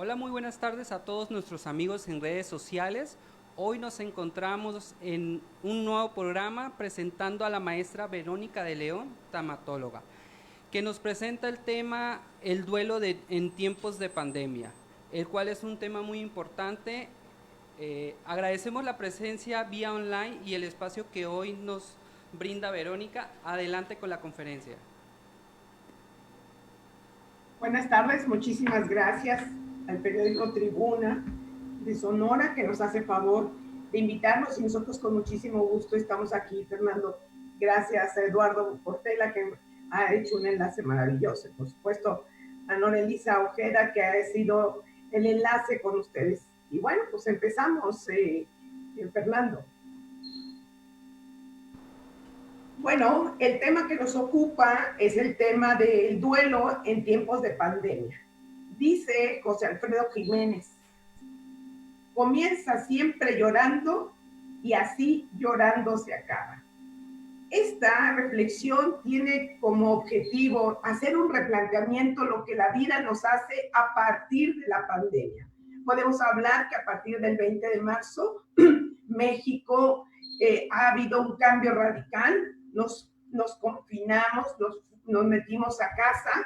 Hola, muy buenas tardes a todos nuestros amigos en redes sociales. Hoy nos encontramos en un nuevo programa presentando a la maestra Verónica de León, tanatóloga, que nos presenta el tema el duelo en tiempos de pandemia, el cual es un tema muy importante. Agradecemos la presencia vía online y el espacio que hoy nos brinda Verónica. Adelante con la conferencia. Buenas tardes, muchísimas gracias al periódico Tribuna de Sonora que nos hace favor de invitarnos y nosotros con muchísimo gusto estamos aquí, Fernando. Gracias a Eduardo Portela que ha hecho un enlace maravilloso, por supuesto a Nora Elisa Ojeda que ha sido el enlace con ustedes. Y bueno, pues empezamos, Fernando. Bueno, el tema que nos ocupa es el tema del duelo en tiempos de pandemia. Dice José Alfredo Jiménez, comienza siempre llorando y así llorando se acaba. Esta reflexión tiene como objetivo hacer un replanteamiento lo que la vida nos hace a partir de la pandemia. Podemos hablar que a partir del 20 de marzo México ha habido un cambio radical, nos confinamos, nos metimos a casa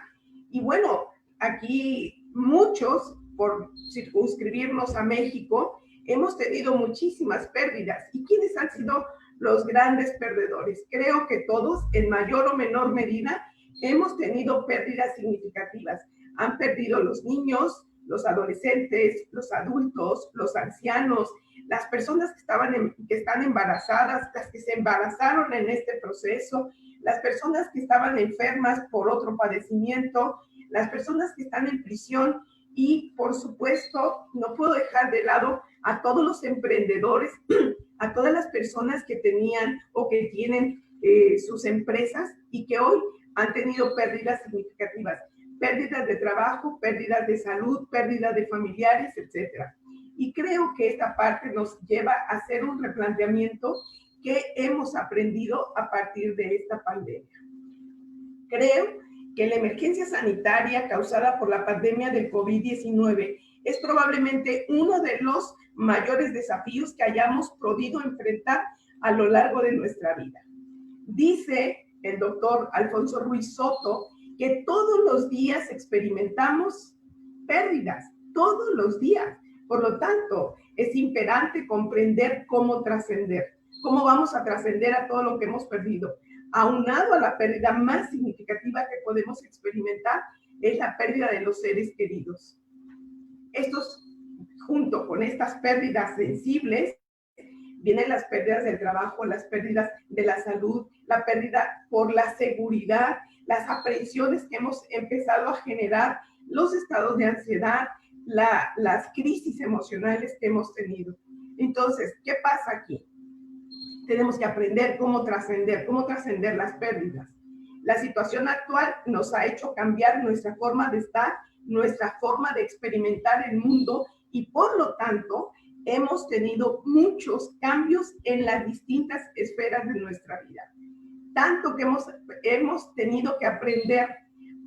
y bueno, aquí muchos, por circunscribirnos a México, hemos tenido muchísimas pérdidas. ¿Y quiénes han sido los grandes perdedores? Creo que todos, en mayor o menor medida, hemos tenido pérdidas significativas. Han perdido los niños, los adolescentes, los adultos, los ancianos, las personas que están embarazadas, las que se embarazaron en este proceso, las personas que estaban enfermas por otro padecimiento, las personas que están en prisión y, por supuesto, no puedo dejar de lado a todos los emprendedores, a todas las personas que tenían o que tienen sus empresas y que hoy han tenido pérdidas significativas, pérdidas de trabajo, pérdidas de salud, pérdidas de familiares, etcétera. Y creo que esta parte nos lleva a hacer un replanteamiento que hemos aprendido a partir de esta pandemia. Creo que la emergencia sanitaria causada por la pandemia del COVID-19 es probablemente uno de los mayores desafíos que hayamos podido enfrentar a lo largo de nuestra vida. Dice el doctor Alfonso Ruiz Soto que todos los días experimentamos pérdidas, todos los días. Por lo tanto, es imperante comprender cómo trascender, cómo vamos a trascender a todo lo que hemos perdido. Aunado a la pérdida más significativa que podemos experimentar, es la pérdida de los seres queridos. Estos, junto con estas pérdidas sensibles, vienen las pérdidas del trabajo, las pérdidas de la salud, la pérdida por la seguridad, las aprehensiones que hemos empezado a generar, los estados de ansiedad, las crisis emocionales que hemos tenido. Entonces, ¿qué pasa aquí? Tenemos que aprender cómo trascender las pérdidas. La situación actual nos ha hecho cambiar nuestra forma de estar, nuestra forma de experimentar el mundo y por lo tanto hemos tenido muchos cambios en las distintas esferas de nuestra vida. Tanto que hemos tenido que aprender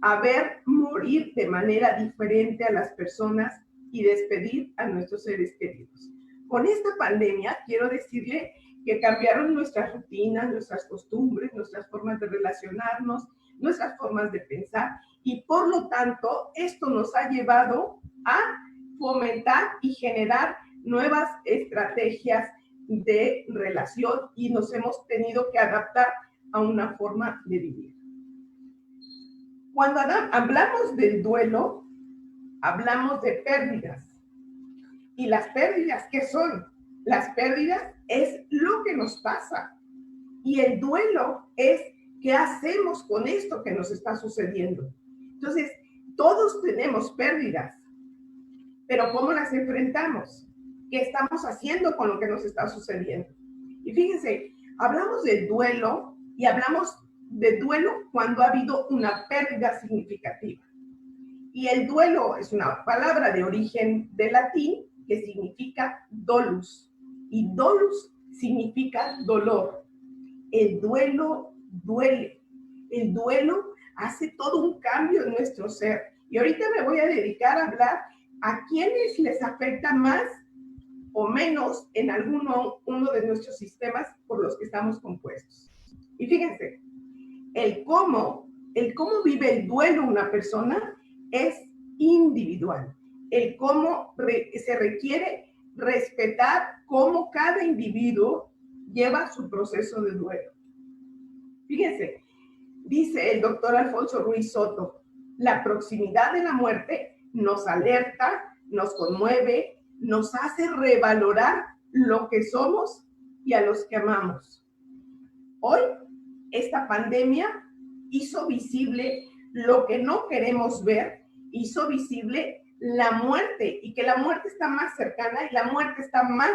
a ver morir de manera diferente a las personas y despedir a nuestros seres queridos. Con esta pandemia, quiero decirle que cambiaron nuestras rutinas, nuestras costumbres, nuestras formas de relacionarnos, nuestras formas de pensar y por lo tanto esto nos ha llevado a fomentar y generar nuevas estrategias de relación y nos hemos tenido que adaptar a una forma de vivir. Cuando hablamos del duelo, hablamos de pérdidas. ¿Y las pérdidas qué son? Las pérdidas es lo que nos pasa. Y el duelo es qué hacemos con esto que nos está sucediendo. Entonces, todos tenemos pérdidas, pero ¿cómo las enfrentamos? ¿Qué estamos haciendo con lo que nos está sucediendo? Y fíjense, hablamos de duelo y hablamos de duelo cuando ha habido una pérdida significativa. Y el duelo es una palabra de origen de latín que significa dolus. Y dolus significa dolor. El duelo duele. El duelo hace todo un cambio en nuestro ser. Y ahorita me voy a dedicar a hablar a quienes les afecta más o menos en uno de nuestros sistemas por los que estamos compuestos. Y fíjense, el cómo vive el duelo una persona es individual. El cómo se requiere respetar cómo cada individuo lleva su proceso de duelo. Fíjense, dice el doctor Alfonso Ruiz Soto, la proximidad de la muerte nos alerta, nos conmueve, nos hace revalorar lo que somos y a los que amamos. Hoy, esta pandemia hizo visible lo que no queremos ver, hizo visible la muerte y que la muerte está más cercana y la muerte está más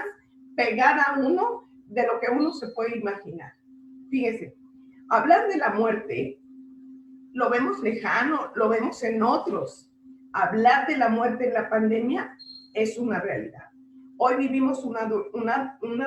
pegada a uno de lo que uno se puede imaginar. Fíjese, hablar de la muerte lo vemos lejano, lo vemos en otros. Hablar de la muerte en la pandemia es una realidad. Hoy vivimos una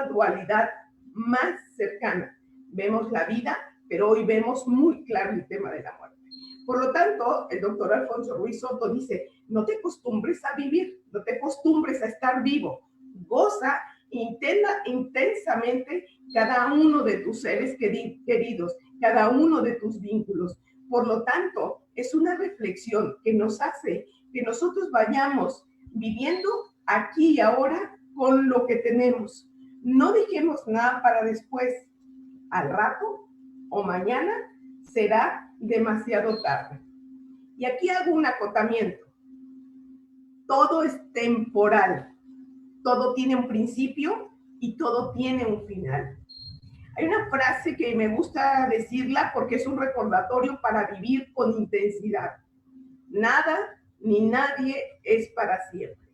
dualidad más cercana. Vemos la vida, pero hoy vemos muy claro el tema de la muerte. Por lo tanto, el doctor Alfonso Ruiz Soto dice, no te acostumbres a vivir, no te acostumbres a estar vivo. Goza intensamente cada uno de tus seres queridos, cada uno de tus vínculos. Por lo tanto, es una reflexión que nos hace que nosotros vayamos viviendo aquí y ahora con lo que tenemos. No dejemos nada para después. Al rato o mañana será demasiado tarde. Y aquí hago un acotamiento. Todo es temporal. Todo tiene un principio y todo tiene un final. Hay una frase que me gusta decirla porque es un recordatorio para vivir con intensidad. Nada ni nadie es para siempre.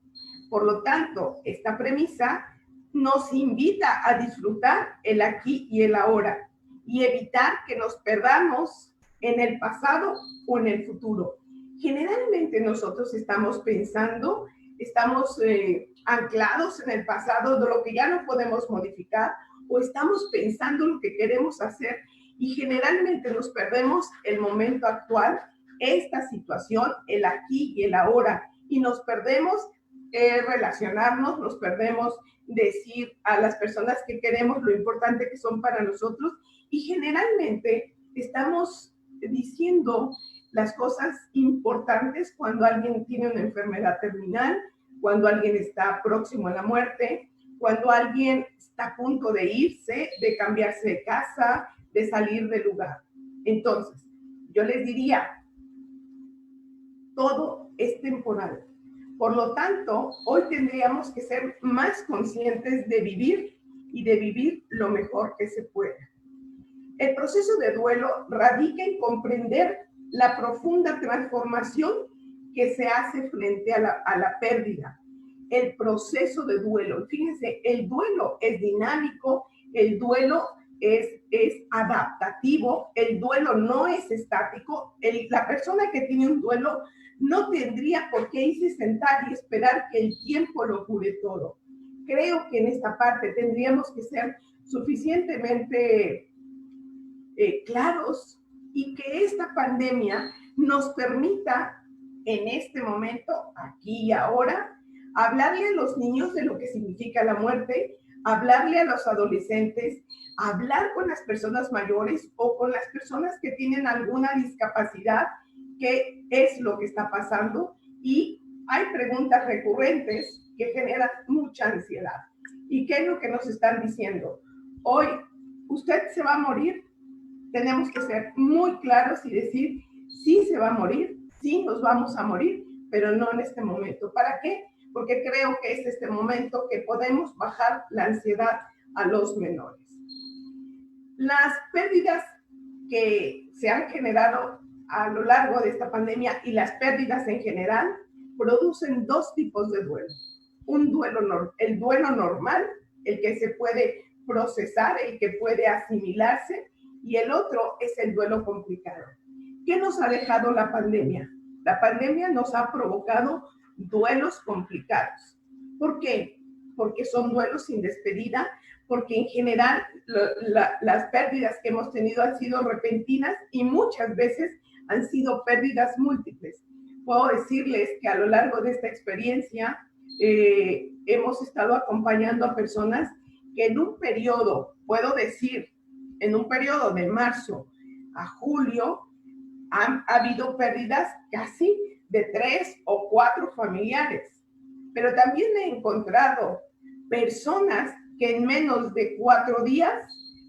Por lo tanto, esta premisa nos invita a disfrutar el aquí y el ahora y evitar que nos perdamos en el pasado o en el futuro. Generalmente nosotros estamos pensando, estamos anclados en el pasado de lo que ya no podemos modificar o estamos pensando lo que queremos hacer y generalmente nos perdemos el momento actual, esta situación, el aquí y el ahora, y nos perdemos relacionarnos, nos perdemos decir a las personas que queremos lo importante que son para nosotros y generalmente estamos diciendo las cosas importantes cuando alguien tiene una enfermedad terminal, cuando alguien está próximo a la muerte, cuando alguien está a punto de irse, de cambiarse de casa, de salir del lugar. Entonces, yo les diría, todo es temporal. Por lo tanto, hoy tendríamos que ser más conscientes de vivir y de vivir lo mejor que se pueda. El proceso de duelo radica en comprender la profunda transformación que se hace frente a la pérdida. El proceso de duelo, fíjense, el duelo es dinámico, el duelo es adaptativo, el duelo no es estático. La persona que tiene un duelo no tendría por qué irse sentar y esperar que el tiempo lo cure todo. Creo que en esta parte tendríamos que ser suficientemente claros y que esta pandemia nos permita en este momento, aquí y ahora, hablarle a los niños de lo que significa la muerte, hablarle a los adolescentes, hablar con las personas mayores o con las personas que tienen alguna discapacidad, qué es lo que está pasando, y hay preguntas recurrentes que generan mucha ansiedad. ¿Y qué es lo que nos están diciendo? Hoy, ¿usted se va a morir? Tenemos que ser muy claros y decir, sí se va a morir, sí nos vamos a morir, pero no en este momento. ¿Para qué? Porque creo que es este momento que podemos bajar la ansiedad a los menores. Las pérdidas que se han generado a lo largo de esta pandemia y las pérdidas en general producen dos tipos de duelo. El duelo normal, el que se puede procesar, el que puede asimilarse, y el otro es el duelo complicado. ¿Qué nos ha dejado la pandemia? La pandemia nos ha provocado duelos complicados. ¿Por qué? Porque son duelos sin despedida, porque en general las pérdidas que hemos tenido han sido repentinas y muchas veces han sido pérdidas múltiples. puedo decirles que a lo largo de esta experiencia hemos estado acompañando a personas que en un periodo, puedo decir, en un periodo de marzo a julio, ha habido pérdidas casi de 3 o 4 familiares. Pero también he encontrado personas que en menos de 4 días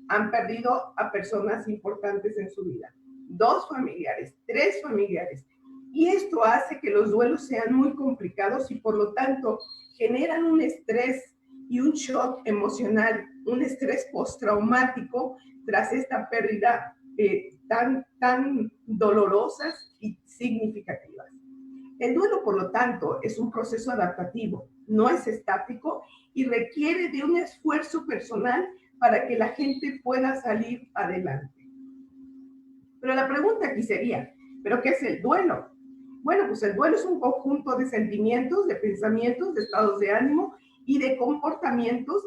han perdido a personas importantes en su vida. 2 familiares, 3 familiares. Y esto hace que los duelos sean muy complicados y por lo tanto generan un estrés y un shock emocional, un estrés postraumático tras esta pérdida tan dolorosas y significativas. El duelo, por lo tanto, es un proceso adaptativo, no es estático y requiere de un esfuerzo personal para que la gente pueda salir adelante. Pero la pregunta aquí sería, ¿pero qué es el duelo? Bueno, pues el duelo es un conjunto de sentimientos, de pensamientos, de estados de ánimo y de comportamientos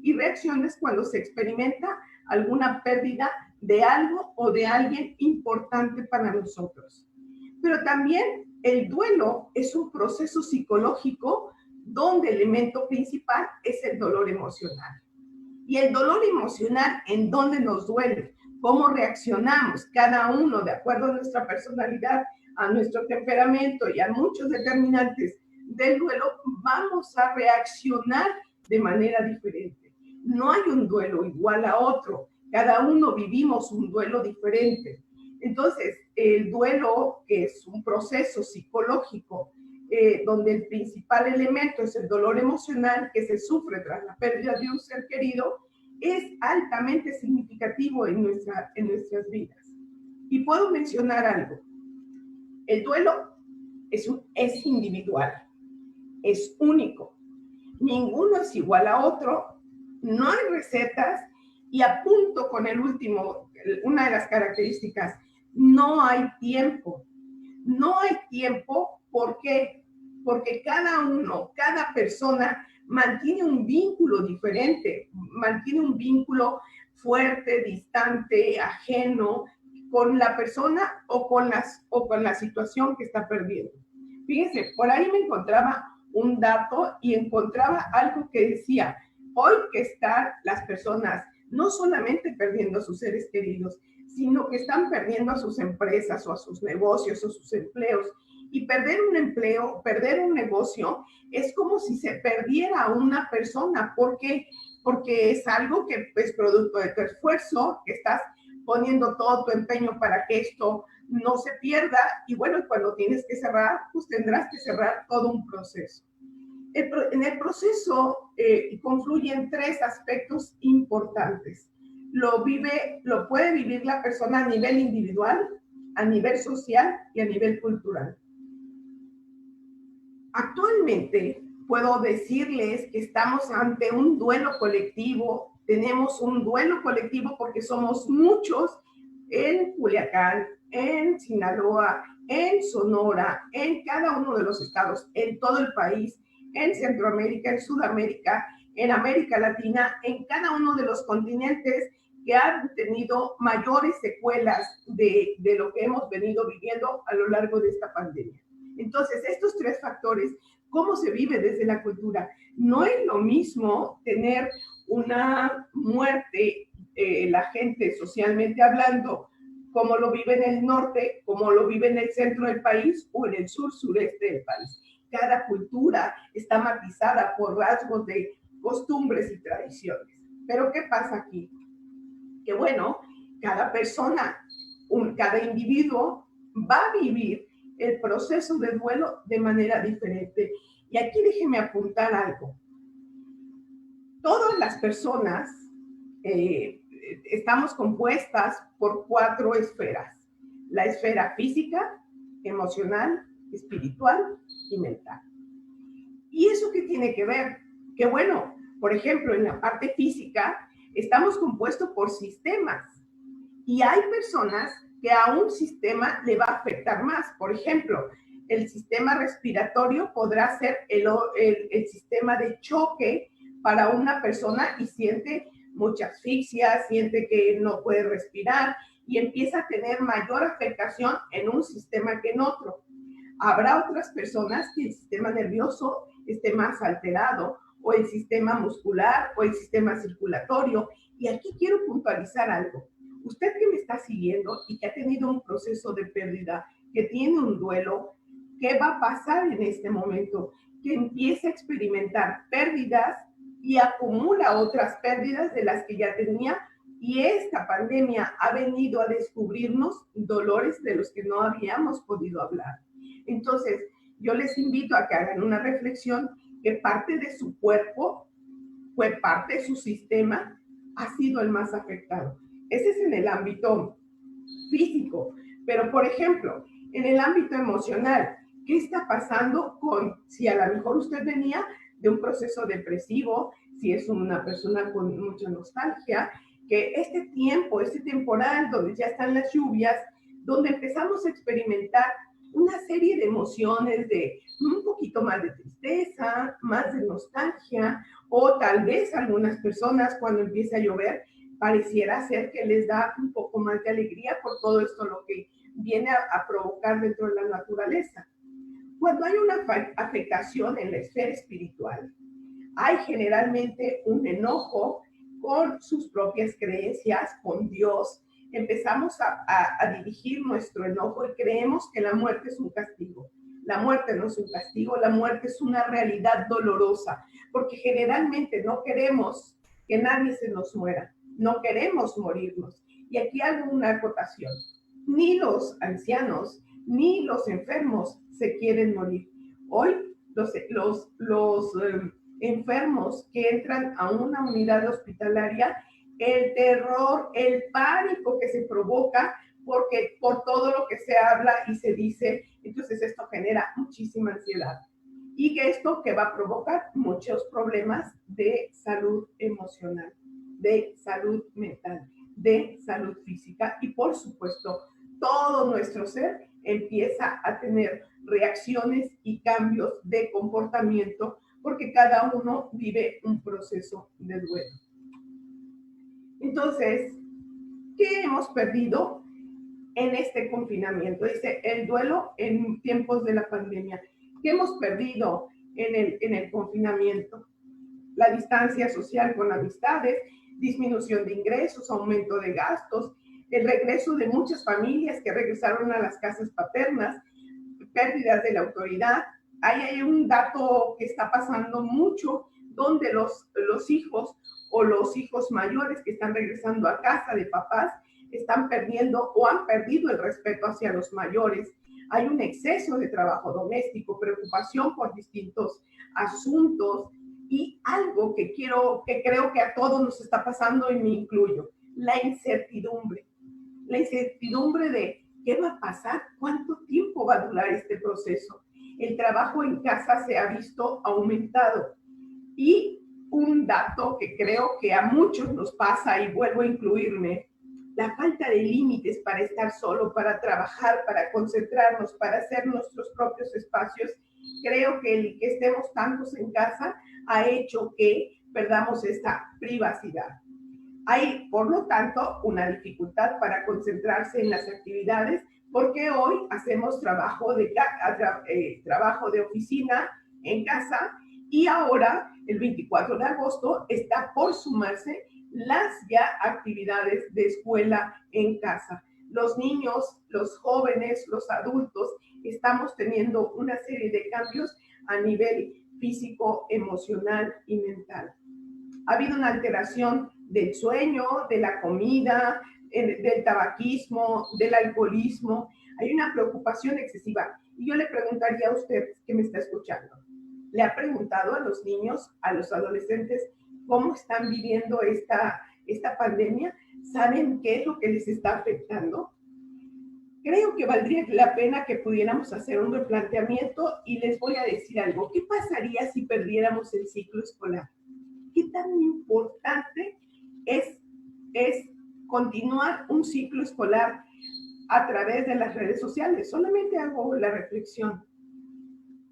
y reacciones cuando se experimenta alguna pérdida de algo o de alguien importante para nosotros. Pero también el duelo es un proceso psicológico donde el elemento principal es el dolor emocional. Y el dolor emocional, ¿en dónde nos duele? ¿Cómo reaccionamos cada uno de acuerdo a nuestra personalidad, a nuestro temperamento y a muchos determinantes del duelo? Vamos a reaccionar de manera diferente. No hay un duelo igual a otro. Cada uno vivimos un duelo diferente. Entonces, el duelo, que es un proceso psicológico, donde el principal elemento es el dolor emocional que se sufre tras la pérdida de un ser querido, es altamente significativo en nuestras vidas. Y puedo mencionar algo. El duelo es individual, es único. Ninguno es igual a otro, no hay recetas y apunto con el último, una de las características, no hay tiempo. No hay tiempo, ¿por qué? Porque cada persona mantiene un vínculo diferente, mantiene un vínculo fuerte, distante, ajeno con la persona o con la situación que está perdiendo. Fíjense, por ahí me encontraba un dato y encontraba algo que decía, hoy que están las personas no solamente perdiendo a sus seres queridos, sino que están perdiendo a sus empresas o a sus negocios o sus empleos. Y perder un empleo, perder un negocio, es como si se perdiera a una persona. ¿Por qué? Porque es algo que es producto de tu esfuerzo, que estás poniendo todo tu empeño para que esto no se pierda. Y bueno, cuando tienes que cerrar, pues tendrás que cerrar todo un proceso. En el proceso confluyen 3 aspectos importantes. Lo puede vivir la persona a nivel individual, a nivel social y a nivel cultural. Actualmente puedo decirles que estamos ante un duelo colectivo. Tenemos un duelo colectivo porque somos muchos en Culiacán, en Sinaloa, en Sonora, en cada uno de los estados, en todo el país, en Centroamérica, en Sudamérica, en América Latina, en cada uno de los continentes que han tenido mayores secuelas de lo que hemos venido viviendo a lo largo de esta pandemia. Entonces, estos 3 factores, ¿cómo se vive desde la cultura? No es lo mismo tener una muerte, la gente socialmente hablando, como lo vive en el norte, como lo vive en el centro del país o en el sureste del país. Cada cultura está matizada por rasgos de costumbres y tradiciones. Pero ¿qué pasa aquí? Que bueno, cada persona, cada individuo va a vivir el proceso de duelo de manera diferente. Y aquí déjeme apuntar algo. Todas las personas estamos compuestas por 4 esferas. La esfera física, emocional, espiritual y mental. ¿Y eso qué tiene que ver? Que bueno, por ejemplo, en la parte física estamos compuestos por sistemas y hay personas que a un sistema le va a afectar más. Por ejemplo, el sistema respiratorio podrá ser el sistema de choque para una persona y siente mucha asfixia, siente que no puede respirar y empieza a tener mayor afectación en un sistema que en otro. Habrá otras personas que el sistema nervioso esté más alterado, o el sistema muscular, o el sistema circulatorio. Y aquí quiero puntualizar algo. Usted que me está siguiendo y que ha tenido un proceso de pérdida, que tiene un duelo, ¿qué va a pasar en este momento? Que empieza a experimentar pérdidas y acumula otras pérdidas de las que ya tenía, y esta pandemia ha venido a descubrirnos dolores de los que no habíamos podido hablar. Entonces, yo les invito a que hagan una reflexión, que parte de su cuerpo, fue parte de su sistema, ha sido el más afectado. Ese es en el ámbito físico, pero por ejemplo, en el ámbito emocional, ¿qué está pasando con, si a lo mejor usted venía de un proceso depresivo, si es una persona con mucha nostalgia, que este tiempo, este temporal donde ya están las lluvias, donde empezamos a experimentar una serie de emociones, de un poquito más de tristeza, más de nostalgia, o tal vez algunas personas cuando empieza a llover pareciera ser que les da un poco más de alegría por todo esto lo que viene a provocar dentro de la naturaleza. Cuando hay una afectación en la esfera espiritual, hay generalmente un enojo con sus propias creencias, con Dios. Empezamos a dirigir nuestro enojo y creemos que la muerte es un castigo. La muerte no es un castigo, la muerte es una realidad dolorosa, porque generalmente no queremos que nadie se nos muera, no queremos morirnos. Y aquí hago una acotación. Ni los ancianos, ni los enfermos se quieren morir. Hoy los enfermos que entran a una unidad hospitalaria, el terror, el pánico que se provoca porque por todo lo que se habla y se dice, entonces esto genera muchísima ansiedad. Y que esto que va a provocar muchos problemas de salud emocional, de salud mental, de salud física, y por supuesto todo nuestro ser empieza a tener reacciones y cambios de comportamiento porque cada uno vive un proceso de duelo. Entonces, ¿qué hemos perdido en este confinamiento? Dice, el duelo en tiempos de la pandemia. ¿Qué hemos perdido en el confinamiento? La distancia social con amistades, disminución de ingresos, aumento de gastos, el regreso de muchas familias que regresaron a las casas paternas, pérdidas de la autoridad. Hay un dato que está pasando mucho, donde los hijos o los hijos mayores que están regresando a casa de papás están perdiendo o han perdido el respeto hacia los mayores. Hay un exceso de trabajo doméstico, preocupación por distintos asuntos, y algo que creo que a todos nos está pasando y me incluyo, la incertidumbre. La incertidumbre de qué va a pasar, cuánto tiempo va a durar este proceso. El trabajo en casa se ha visto aumentado, y un dato que creo que a muchos nos pasa, y vuelvo a incluirme, la falta de límites para estar solo, para trabajar, para concentrarnos, para hacer nuestros propios espacios. Creo que el que estemos tantos en casa ha hecho que perdamos esta privacidad. Hay, por lo tanto, una dificultad para concentrarse en las actividades, porque hoy hacemos trabajo de oficina en casa, y ahora, el 24 de agosto, está por sumarse las ya actividades de escuela en casa. Los niños, los jóvenes, los adultos, estamos teniendo una serie de cambios a nivel físico, emocional y mental. Ha habido una alteración del sueño, de la comida, del tabaquismo, del alcoholismo. Hay una preocupación excesiva. Y yo le preguntaría a usted que me está escuchando, ¿le ha preguntado a los niños, a los adolescentes, cómo están viviendo esta pandemia? ¿Saben qué es lo que les está afectando? Creo que valdría la pena que pudiéramos hacer un replanteamiento, y les voy a decir algo. ¿Qué pasaría si perdiéramos el ciclo escolar? ¿Qué tan importante es continuar un ciclo escolar a través de las redes sociales? Solamente hago la reflexión.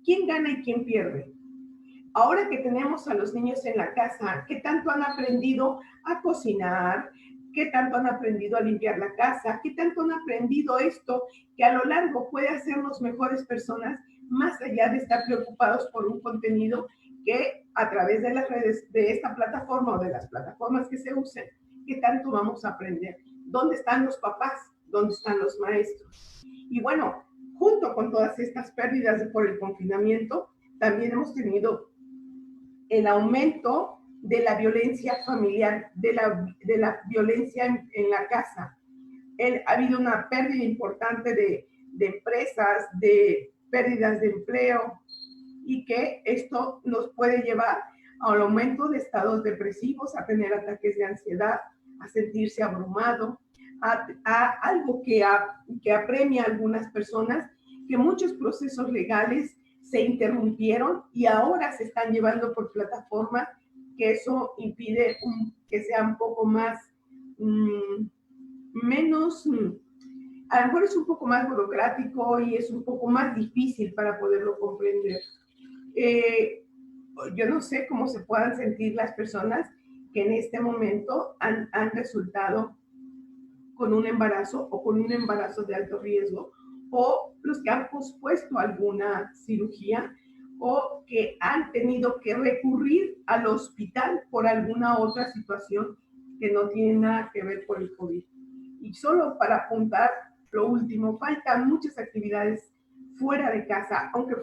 ¿Quién gana y quién pierde? Ahora que tenemos a los niños en la casa, ¿qué tanto han aprendido a cocinar, qué tanto han aprendido a limpiar la casa, qué tanto han aprendido esto que a lo largo puede hacernos mejores personas, más allá de estar preocupados por un contenido que a través de las redes de esta plataforma o de las plataformas que se usen, qué tanto vamos a aprender. ¿Dónde están los papás? ¿Dónde están los maestros? Y bueno, junto con todas estas pérdidas por el confinamiento, también hemos tenido el aumento de la violencia familiar, de la violencia en la casa. Ha habido una pérdida importante de empresas, de pérdidas de empleo, y que esto nos puede llevar al aumento de estados depresivos, a tener ataques de ansiedad, a sentirse abrumado, a algo que apremia a algunas personas, que muchos procesos legales se interrumpieron y ahora se están llevando por plataformas, que eso impide que sea un poco más, menos, a lo mejor es un poco más burocrático y es un poco más difícil para poderlo comprender. Yo no sé cómo se puedan sentir las personas que en este momento han resultado con un embarazo o con un embarazo de alto riesgo, o los que han pospuesto alguna cirugía o que han tenido que recurrir al hospital por alguna otra situación que no tiene nada que ver con el COVID. Y solo para apuntar lo último, faltan muchas actividades fuera de casa, aunque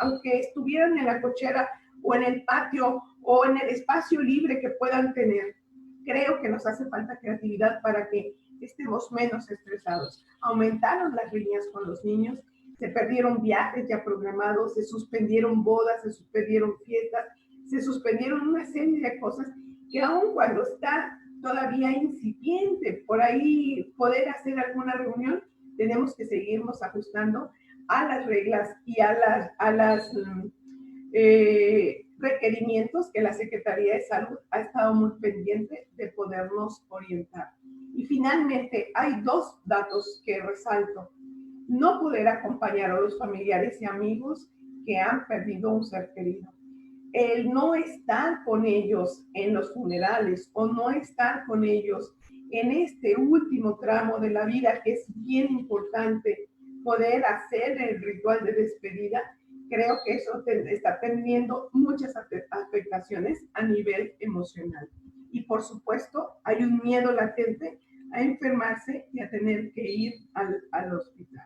aunque estuvieran en la cochera o en el patio o en el espacio libre que puedan tener. Creo que nos hace falta creatividad para que estemos menos estresados. Aumentaron las líneas con los niños, se perdieron viajes ya programados, se suspendieron bodas, se suspendieron fiestas, se suspendieron una serie de cosas que aun cuando está todavía incipiente por ahí poder hacer alguna reunión, tenemos que seguirnos ajustando a las reglas y a las requerimientos que la Secretaría de Salud ha estado muy pendiente de podernos orientar. Y finalmente, hay dos datos que resalto. No poder acompañar a los familiares y amigos que han perdido un ser querido. El no estar con ellos en los funerales o no estar con ellos en este último tramo de la vida, que es bien importante poder hacer el ritual de despedida, creo que eso está teniendo muchas afectaciones a nivel emocional. Y por supuesto, hay un miedo latente a enfermarse y a tener que ir al hospital.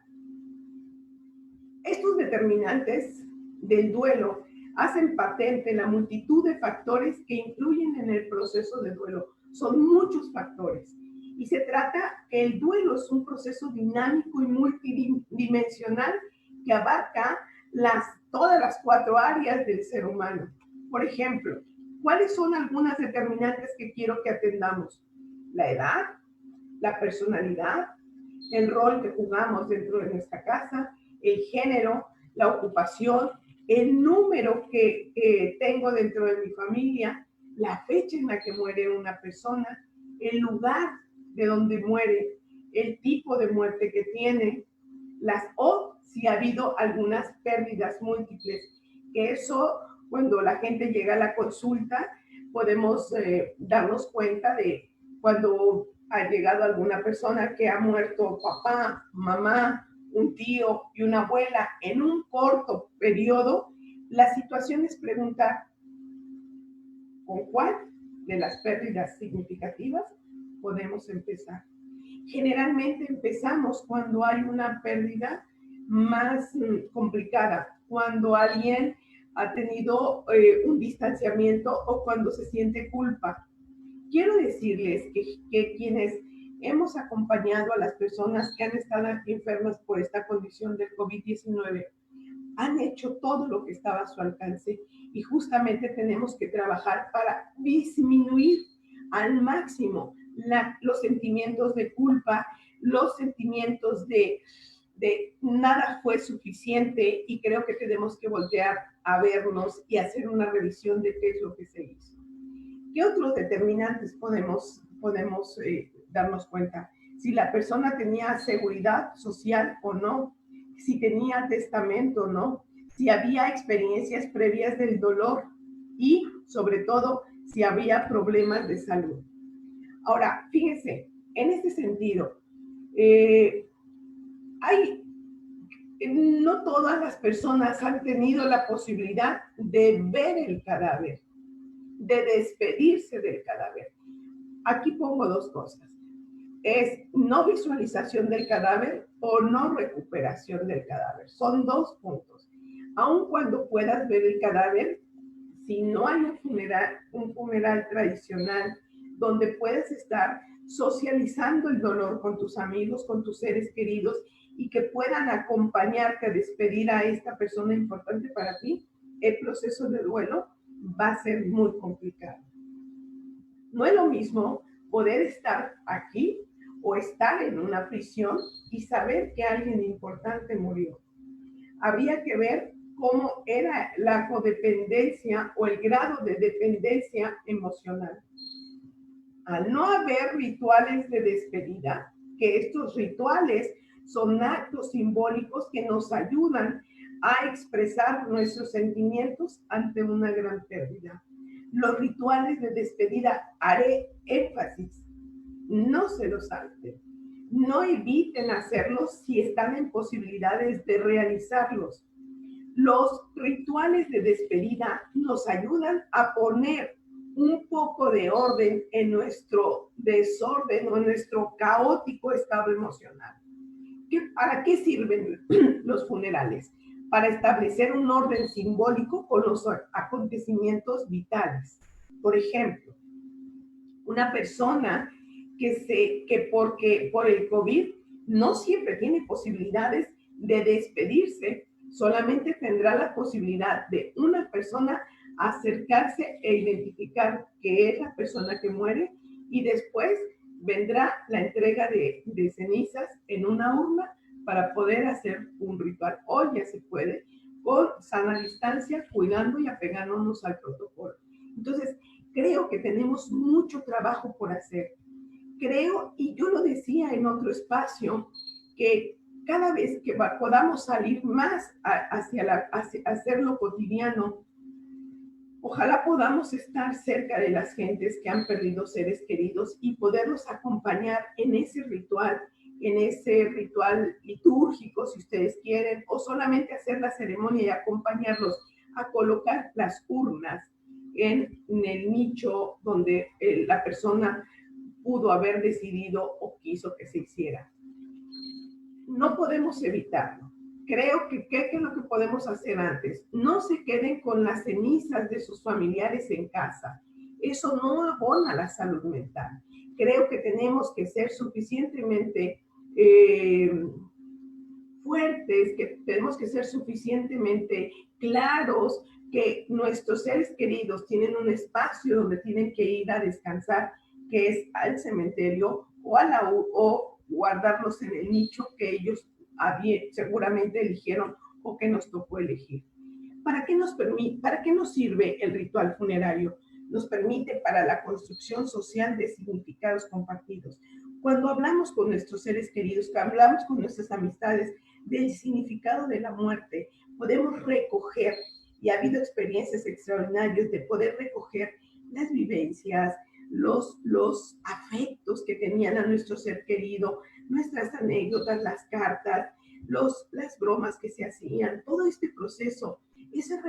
Estos determinantes del duelo hacen patente la multitud de factores que influyen en el proceso de duelo. Son muchos factores. Y se trata que el duelo es un proceso dinámico y multidimensional que abarca todas las 4 áreas del ser humano. Por ejemplo, ¿cuáles son algunas determinantes que quiero que atendamos? La edad, la personalidad, el rol que jugamos dentro de nuestra casa, el género, la ocupación, el número que tengo dentro de mi familia, la fecha en la que muere una persona, el lugar de donde muere, el tipo de muerte que tiene, o si ha habido algunas pérdidas múltiples, que eso cuando la gente llega a la consulta podemos darnos cuenta de cuando ha llegado alguna persona que ha muerto papá, mamá, un tío y una abuela en un corto periodo. La situación es preguntar con cuál de las pérdidas significativas podemos empezar. Generalmente empezamos cuando hay una pérdida más complicada, cuando alguien ha tenido un distanciamiento o cuando se siente culpa. Quiero decirles que quienes hemos acompañado a las personas que han estado enfermas por esta condición del COVID-19 han hecho todo lo que estaba a su alcance y justamente tenemos que trabajar para disminuir al máximo los sentimientos de culpa, los sentimientos de nada fue suficiente, y creo que tenemos que voltear a vernos y hacer una revisión de qué es lo que se hizo. ¿Qué otros determinantes podemos darnos cuenta? Si la persona tenía seguridad social o no, si tenía testamento o no, si había experiencias previas del dolor y, sobre todo, si había problemas de salud. Ahora, fíjense, en este sentido, eh, hay, no todas las personas han tenido la posibilidad de ver el cadáver, de despedirse del cadáver. Aquí pongo dos cosas. Es no visualización del cadáver o no recuperación del cadáver. Son dos puntos. Aun cuando puedas ver el cadáver, si no hay un funeral tradicional donde puedes estar socializando el dolor con tus amigos, con tus seres queridos y que puedan acompañarte a despedir a esta persona importante para ti, el proceso de duelo va a ser muy complicado. No es lo mismo poder estar aquí o estar en una prisión y saber que alguien importante murió. Habría que ver cómo era la codependencia o el grado de dependencia emocional. Al no haber rituales de despedida, que estos rituales son actos simbólicos que nos ayudan a expresar nuestros sentimientos ante una gran pérdida. Los rituales de despedida, haré énfasis, no se los salten. No eviten hacerlos si están en posibilidades de realizarlos. Los rituales de despedida nos ayudan a poner un poco de orden en nuestro desorden o en nuestro caótico estado emocional. ¿Para qué sirven los funerales? Para establecer un orden simbólico con los acontecimientos vitales. Por ejemplo, una persona que porque por el COVID no siempre tiene posibilidades de despedirse, solamente tendrá la posibilidad de una persona acercarse e identificar que es la persona que muere y después vendrá la entrega de cenizas en una urna para poder hacer un ritual. Hoy ya se puede con sana distancia, cuidando y apegándonos al protocolo. Entonces, creo que tenemos mucho trabajo por hacer. Creo, y yo lo decía en otro espacio, que cada vez que podamos salir más hacia hacer lo cotidiano, ojalá podamos estar cerca de las gentes que han perdido seres queridos y poderlos acompañar en ese ritual litúrgico, si ustedes quieren, o solamente hacer la ceremonia y acompañarlos a colocar las urnas en el nicho donde la persona pudo haber decidido o quiso que se hiciera. No podemos evitarlo. Creo que ¿qué es lo que podemos hacer antes? No se queden con las cenizas de sus familiares en casa. Eso no abona la salud mental. Creo que tenemos que ser suficientemente fuertes, que tenemos que ser suficientemente claros que nuestros seres queridos tienen un espacio donde tienen que ir a descansar, que es al cementerio o guardarlos en el nicho que ellos seguramente eligieron o que nos tocó elegir. ¿Para qué nos sirve el ritual funerario? Nos permite para la construcción social de significados compartidos. Cuando hablamos con nuestros seres queridos, cuando hablamos con nuestras amistades del significado de la muerte, podemos recoger, y ha habido experiencias extraordinarias de poder recoger las vivencias, los afectos que tenían a nuestro ser querido, nuestras anécdotas, las cartas, las bromas que se hacían, todo este proceso, esa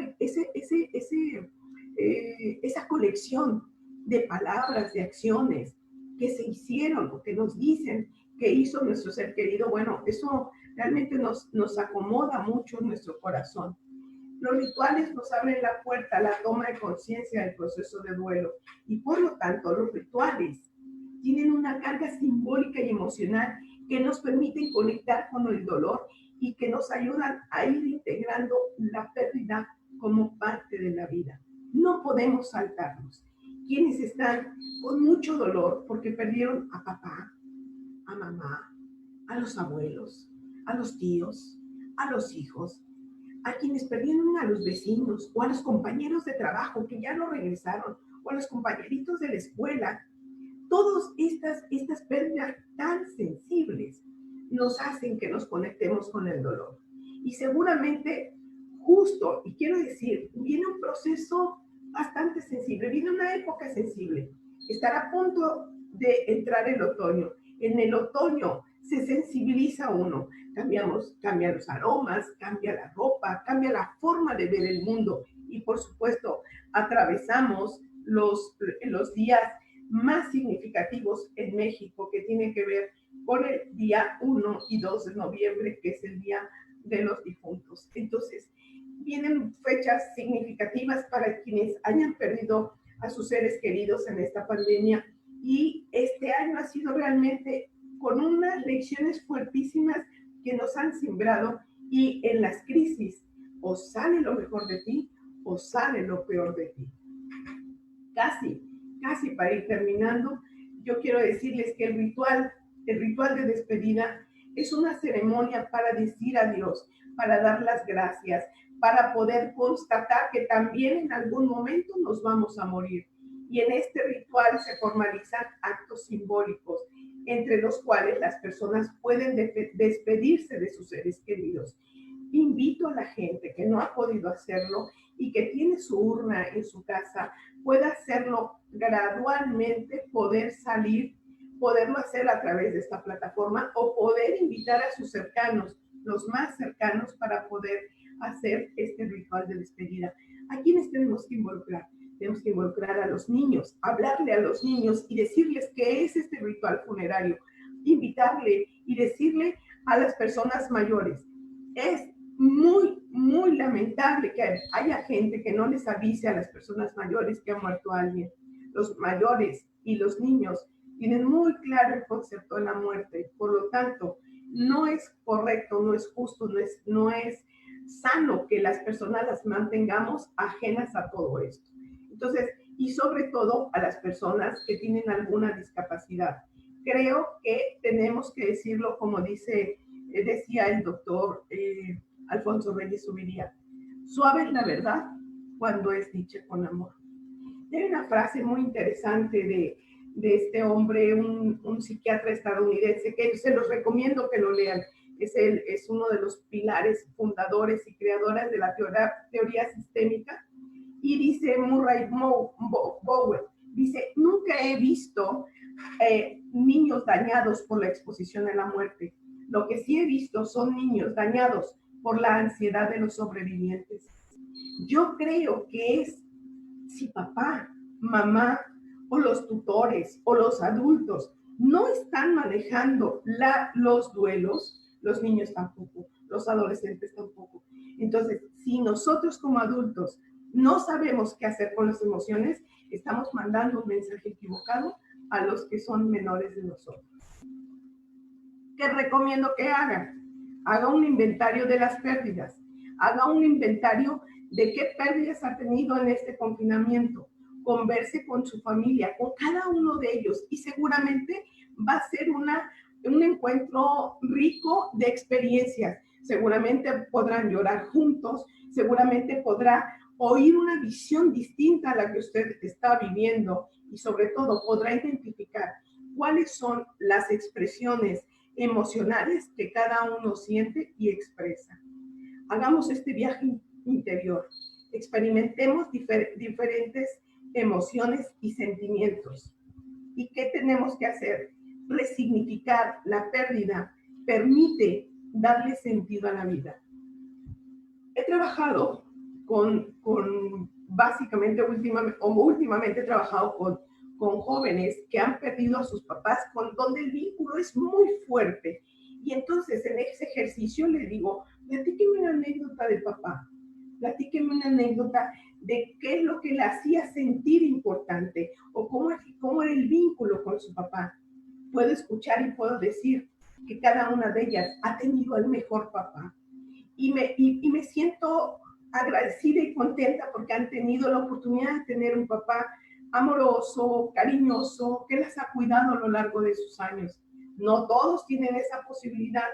colección de palabras, de acciones que se hicieron o que nos dicen que hizo nuestro ser querido, bueno, eso realmente nos acomoda mucho en nuestro corazón. Los rituales nos abren la puerta a la toma de conciencia del proceso de duelo y por lo tanto los rituales tienen una carga simbólica y emocional que nos permiten conectar con el dolor y que nos ayudan a ir integrando la pérdida como parte de la vida. No podemos saltarnos. Quienes están con mucho dolor porque perdieron a papá, a mamá, a los abuelos, a los tíos, a los hijos, a quienes perdieron a los vecinos o a los compañeros de trabajo que ya no regresaron o a los compañeritos de la escuela. Todas estas pérdidas tan sensibles nos hacen que nos conectemos con el dolor. Y seguramente justo, y quiero decir, viene un proceso bastante sensible, viene una época sensible. Estar a punto de entrar el otoño. En el otoño se sensibiliza uno, cambian los aromas, cambia la ropa, cambia la forma de ver el mundo y por supuesto atravesamos los días más significativos en México que tienen que ver con el día 1 y 2 de noviembre, que es el Día de los Difuntos. Entonces, vienen fechas significativas para quienes hayan perdido a sus seres queridos en esta pandemia y este año ha sido realmente con unas lecciones fuertísimas que nos han sembrado y en las crisis o sale lo mejor de ti o sale lo peor de ti. Casi para ir terminando, yo quiero decirles que el ritual de despedida es una ceremonia para decir adiós, para dar las gracias, para poder constatar que también en algún momento nos vamos a morir. Y en este ritual se formalizan actos simbólicos, entre los cuales las personas pueden despedirse de sus seres queridos. Invito a la gente que no ha podido hacerlo y que tiene su urna en su casa, pueda hacerlo gradualmente, poder salir, poderlo hacer a través de esta plataforma o poder invitar a sus cercanos, los más cercanos, para poder hacer este ritual de despedida. ¿A quiénes tenemos que involucrar? Tenemos que involucrar a los niños, hablarle a los niños y decirles qué es este ritual funerario, invitarle y decirle a las personas mayores. Es muy lamentable que haya gente que no les avise a las personas mayores que ha muerto alguien. Los mayores y los niños tienen muy claro el concepto de la muerte, por lo tanto, no es correcto, no es justo, no es sano que las personas las mantengamos ajenas a todo esto. Entonces, y sobre todo a las personas que tienen alguna discapacidad. Creo que tenemos que decirlo como decía el doctor Alfonso Reyes Subiría, suave es la verdad cuando es dicha con amor. Hay una frase muy interesante de este hombre, un psiquiatra estadounidense, que se los recomiendo que lo lean. Es uno de los pilares fundadores y creadores de la teoría sistémica. Y dice Murray Bowen, dice, nunca he visto niños dañados por la exposición a la muerte. Lo que sí he visto son niños dañados por la ansiedad de los sobrevivientes. Yo creo que si papá, mamá o los tutores o los adultos no están manejando los duelos, los niños tampoco, los adolescentes tampoco. Entonces, si nosotros como adultos no sabemos qué hacer con las emociones, estamos mandando un mensaje equivocado a los que son menores de nosotros. ¿Qué recomiendo que hagan? Haga un inventario de las pérdidas, haga un inventario de qué pérdidas ha tenido en este confinamiento, converse con su familia, con cada uno de ellos y seguramente va a ser un encuentro rico de experiencias. Seguramente podrán llorar juntos, seguramente podrá oír una visión distinta a la que usted está viviendo y sobre todo podrá identificar cuáles son las expresiones emocionales que cada uno siente y expresa. Hagamos este viaje interior, experimentemos diferentes emociones y sentimientos. ¿Y qué tenemos que hacer? Resignificar la pérdida permite darle sentido a la vida. He trabajado básicamente últimamente he trabajado con jóvenes que han perdido a sus papás, donde el vínculo es muy fuerte. Y entonces en ese ejercicio le digo, platíqueme una anécdota de papá, platíqueme una anécdota de qué es lo que le hacía sentir importante o cómo era el vínculo con su papá. Puedo escuchar y puedo decir que cada una de ellas ha tenido el mejor papá. Y me siento agradecida y contenta porque han tenido la oportunidad de tener un papá amoroso, cariñoso, que las ha cuidado a lo largo de sus años. No todos tienen esa posibilidad.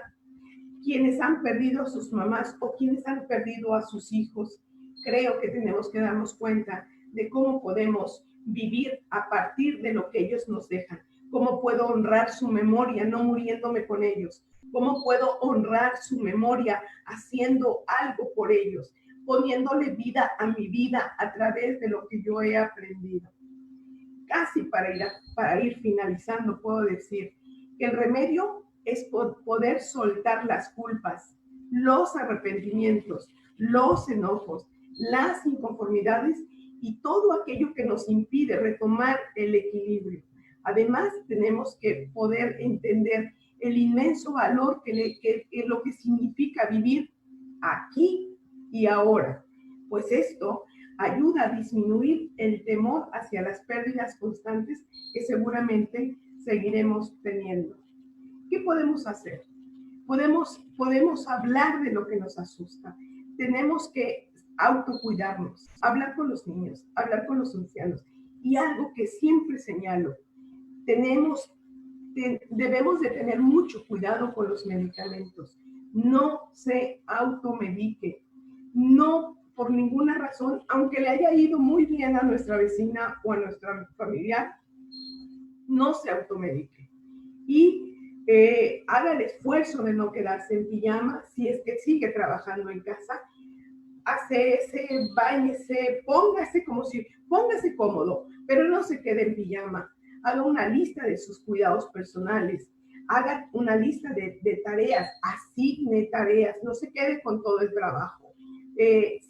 Quienes han perdido a sus mamás o quienes han perdido a sus hijos, creo que tenemos que darnos cuenta de cómo podemos vivir a partir de lo que ellos nos dejan. Cómo puedo honrar su memoria no muriéndome con ellos. Cómo puedo honrar su memoria haciendo algo por ellos, poniéndole vida a mi vida a través de lo que yo he aprendido. casi para ir finalizando, puedo decir que el remedio es poder soltar las culpas, los arrepentimientos, los enojos, las inconformidades y todo aquello que nos impide retomar el equilibrio. Además, tenemos que poder entender el inmenso valor que lo que significa vivir aquí y ahora, pues esto ayuda a disminuir el temor hacia las pérdidas constantes que seguramente seguiremos teniendo. ¿Qué podemos hacer? Podemos hablar de lo que nos asusta. Tenemos que autocuidarnos, hablar con los niños, hablar con los ancianos. Y algo que siempre señalo, debemos de tener mucho cuidado con los medicamentos. No se automedique. No por ninguna razón, aunque le haya ido muy bien a nuestra vecina o a nuestra familiar, no se automedique. Y haga el esfuerzo de no quedarse en pijama si es que sigue trabajando en casa. Báñese, póngase cómodo, pero no se quede en pijama. Haga una lista de sus cuidados personales, haga una lista de tareas, asigne tareas, no se quede con todo el trabajo.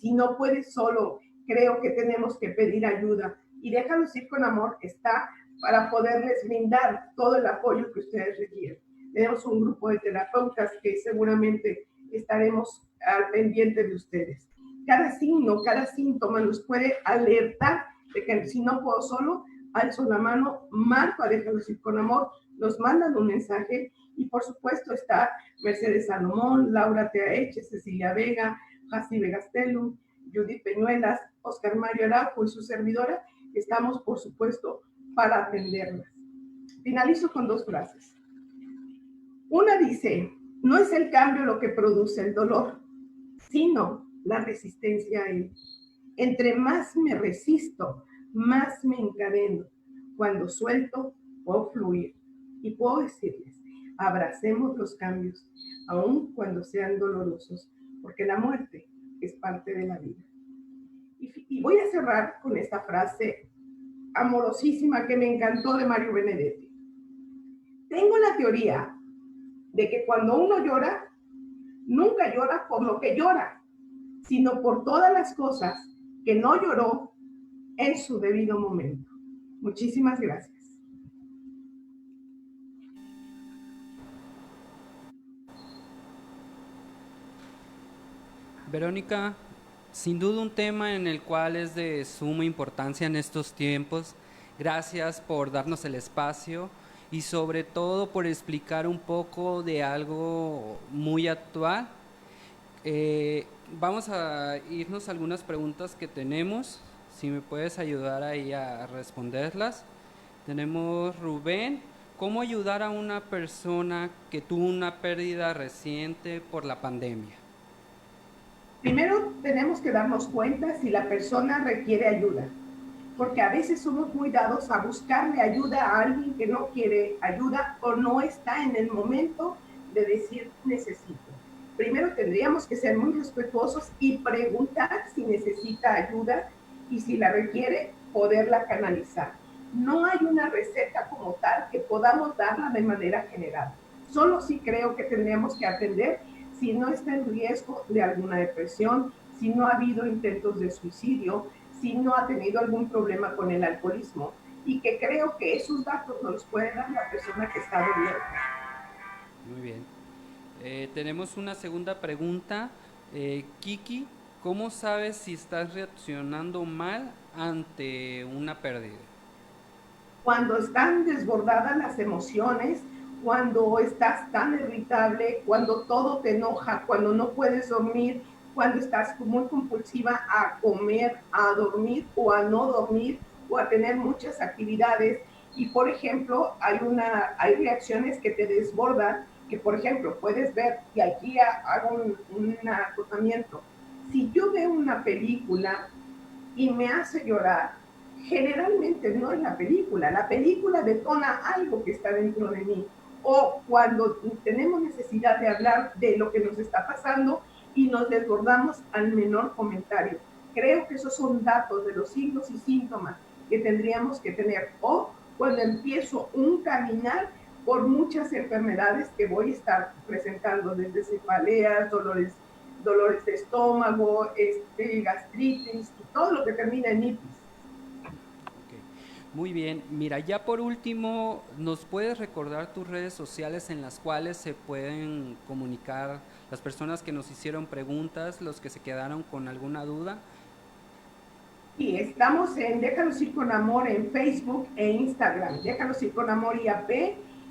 Si no puede solo, creo que tenemos que pedir ayuda y Déjalos ir con amor está para poderles brindar todo el apoyo que ustedes requieren. Tenemos un grupo de terapeutas que seguramente estaremos al pendiente de ustedes. Cada signo, cada síntoma nos puede alertar de que si no puedo solo, alzo la mano, marco a Déjalos ir con amor, nos mandan un mensaje y por supuesto está Mercedes Salomón, Laura Teaeche, Cecilia Vega, Jaci Gastelum, Judith Peñuelas, Oscar Mario Araujo y su servidora. Estamos por supuesto para atenderlas. Finalizo con 2 frases. Una dice, no es el cambio lo que produce el dolor, sino la resistencia a él. Entre más me resisto, más me encadeno. Cuando suelto, puedo fluir. Y puedo decirles, abracemos los cambios, aun cuando sean dolorosos, porque la muerte es parte de la vida. Y voy a cerrar con esta frase amorosísima que me encantó de Mario Benedetti. Tengo la teoría de que cuando uno llora, nunca llora por lo que llora, sino por todas las cosas que no lloró en su debido momento. Muchísimas gracias. Verónica, sin duda un tema en el cual es de suma importancia en estos tiempos. Gracias por darnos el espacio y sobre todo por explicar un poco de algo muy actual. Vamos a irnos a algunas preguntas que tenemos, si me puedes ayudar ahí a responderlas. Tenemos Rubén, ¿cómo ayudar a una persona que tuvo una pérdida reciente por la pandemia? Primero tenemos que darnos cuenta si la persona requiere ayuda, porque a veces somos muy dados a buscarle ayuda a alguien que no quiere ayuda o no está en el momento de decir necesito. Primero tendríamos que ser muy respetuosos y preguntar si necesita ayuda y si la requiere, poderla canalizar. No hay una receta como tal que podamos darla de manera general. Solo sí creo que tendríamos que atender si no está en riesgo de alguna depresión, si no ha habido intentos de suicidio, si no ha tenido algún problema con el alcoholismo, y que creo que esos datos nos los puede dar la persona que está doliendo. Muy bien. Tenemos una segunda pregunta. Kiki, ¿cómo sabes si estás reaccionando mal ante una pérdida? Cuando están desbordadas las emociones, cuando estás tan irritable, cuando todo te enoja, cuando no puedes dormir, cuando estás muy compulsiva a comer, a dormir o a no dormir o a tener muchas actividades. Y por ejemplo, hay reacciones que te desbordan, que por ejemplo puedes ver, y aquí hago un acotamiento. Si yo veo una película y me hace llorar, generalmente no es la película detona algo que está dentro de mí. O cuando tenemos necesidad de hablar de lo que nos está pasando y nos desbordamos al menor comentario. Creo que esos son datos de los signos y síntomas que tendríamos que tener, o cuando empiezo un caminar por muchas enfermedades que voy a estar presentando, desde cefaleas, dolores de estómago, gastritis y todo lo que termina en itis. Ok. Muy bien, mira, ya por último, ¿nos puedes recordar tus redes sociales en las cuales se pueden comunicar las personas que nos hicieron preguntas, los que se quedaron con alguna duda? Y estamos en Déjalos ir con amor en Facebook e Instagram, Déjalos ir con amor IAP,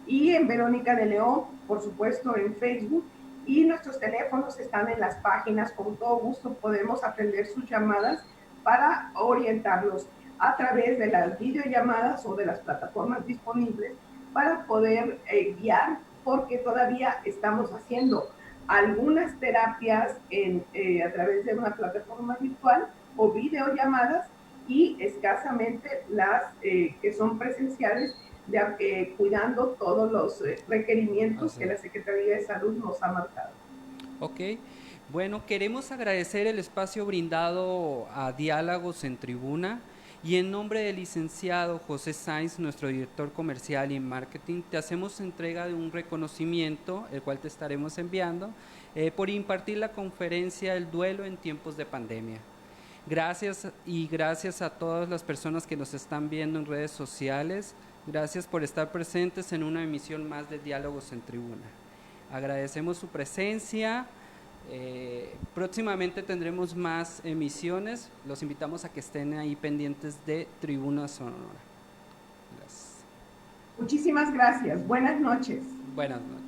y en Verónica de León, por supuesto, en Facebook. Y nuestros teléfonos están en las páginas, con todo gusto podemos atender sus llamadas para orientarlos a través de las videollamadas o de las plataformas disponibles para poder guiar, porque todavía estamos haciendo algunas terapias a través de una plataforma virtual o videollamadas, y escasamente las que son presenciales, cuidando todos los O requerimientos que sea, la Secretaría de Salud nos ha marcado. ok, bueno, queremos agradecer el espacio brindado a Diálogos en Tribuna y en nombre del licenciado José Sainz, nuestro director comercial y marketing, te hacemos entrega de un reconocimiento, el cual te estaremos enviando, por impartir la conferencia El duelo en tiempos de pandemia. Gracias y gracias a todas las personas que nos están viendo en redes sociales. Gracias por estar presentes en una emisión más de Diálogos en Tribuna. Agradecemos su presencia. Próximamente tendremos más emisiones. Los invitamos a que estén ahí pendientes de Tribuna Sonora. Gracias. Muchísimas gracias. Buenas noches. Buenas noches.